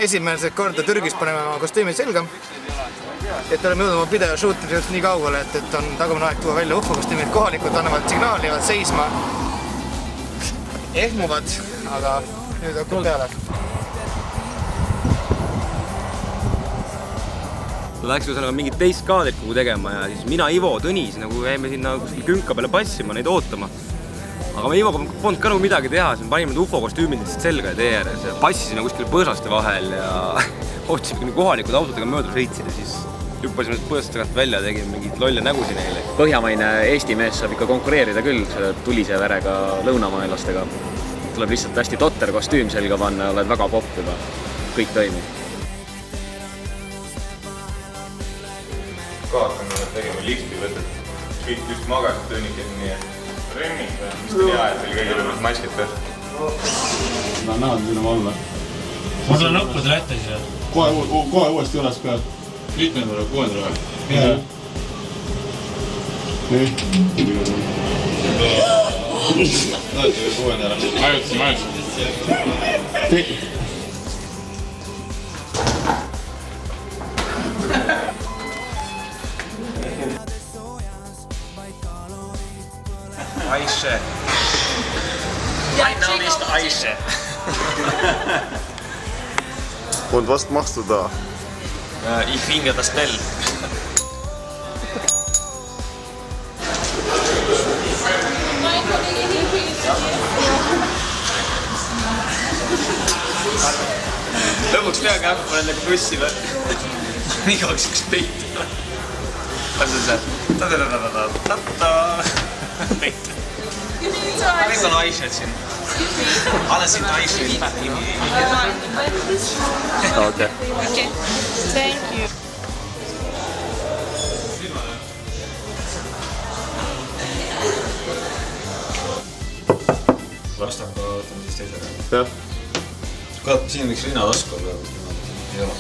esimesed korda Türgis paneme oma kostüümid selga. Et oleme jõudnud oma video shootidest nii kaugele, et on tagumine aeg tuua välja UFO kostüümid. Kohalikud annavad signaali, jäävad seisma. Ehmuvad, aga nüüd hakkab peale. Läks ju mingit teist kaadrit kuhu tegema ja siis mina, Ivo, Tõnis nagu jäime sinna kuskil künka peale passima neid ootama. Aga me Ivoga polnud ka nagu midagi teha, siis me panime need UFO kostüümid lihtsalt selga ja tee ääres ja passisime kuskil põõsaste vahel ja ootasime kohalikud autodega mööda sõitsid ja siis hüppasime põõsaste tagant välja ja tegime mingid lolle nägusi neile. Põhjamaine Eesti mees saab ikka konkureerida küll selle tulise verega lõunamaelastega. Tuleb lihtsalt hästi totter kostüüm selga panna ja oled väga popp juba. Kõik toimib. Kaotame, et tegime listi võtet. Kõik just magasid töönikid nii, et remmid või mis on hea, et teil kõigil on maskid peal. Ma näen sinna alla. Ma tulen õppudele ette siis. Kohe uuesti üles peal. 7. või 6. või? Jah. Nii. Näete või 6. ära. Ajutasime. Aische. Mein Name ist Aische. Und was machst du da? Ich finde das Bell. Lõpuks peagi hakkama nendega bussi või? Igaks üks peit. Kas on see? Ta-ta-ta-ta-ta-ta-ta. Peit. Kõik on Aished siin. Olen siin Aished. Okay. Okay. Thank you. Lastan ka võtame siis teisega. Jah. Kuule, siin võiks rinnatasku olla. Ei ole.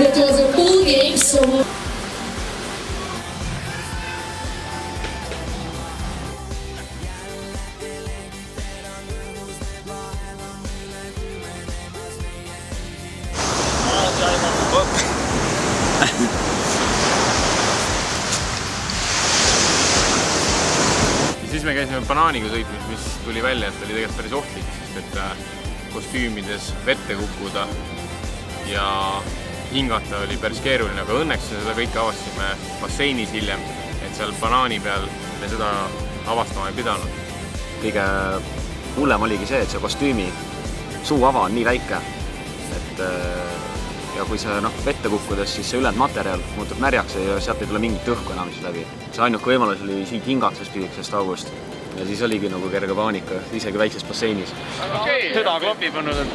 It was a cool game, so Siis me käisime banaaniga sõitmis, mis tuli välja, et oli tegelikult päris ohtlik, sest et kostüümides vette kukkuda ja hingata oli päris keeruline, aga õnneks seda kõike avastasime basseinis hiljem, et seal banaani peal me seda avastama ei pidanud. Kõige hullem oligi see, et see kostüümi suuava on nii väike, et ja kui see vette kukkudes, siis see ülejäänud materjal muutub märjaks ja sealt ei tule mingit õhku enam läbi. See ainuke võimalus oli siit hingatusest tühikesest august ja siis oligi nagu kerge paanika, isegi väikses basseinis. Okei, seda klopib on nüüd.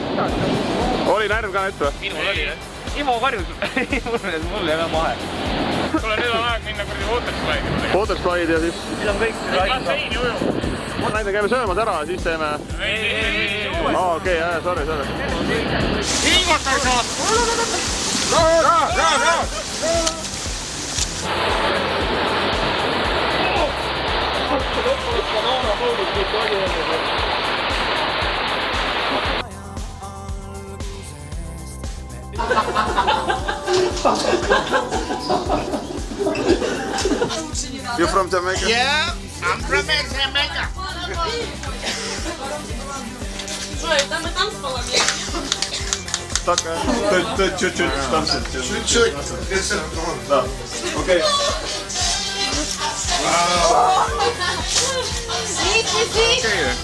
Oli närv ka nüüd või? Minul oli, jah. Ivo karjus, mul ei ole mahe. Kuule, nüüd on aeg minna kurdi waterslide'i. Waterslide'i ja siis... Nüüd on kõik... Basseini uju. Näide käime söömas ära ja siis teeme... Ei. Okei, sorry. Hingata ei saa! Ra! You're from Jamaica? Yeah, I'm from Jamaica. Там и танцпола, Так, ты чуть-чуть танцует. Чуть-чуть. Да. Окей. Сидите.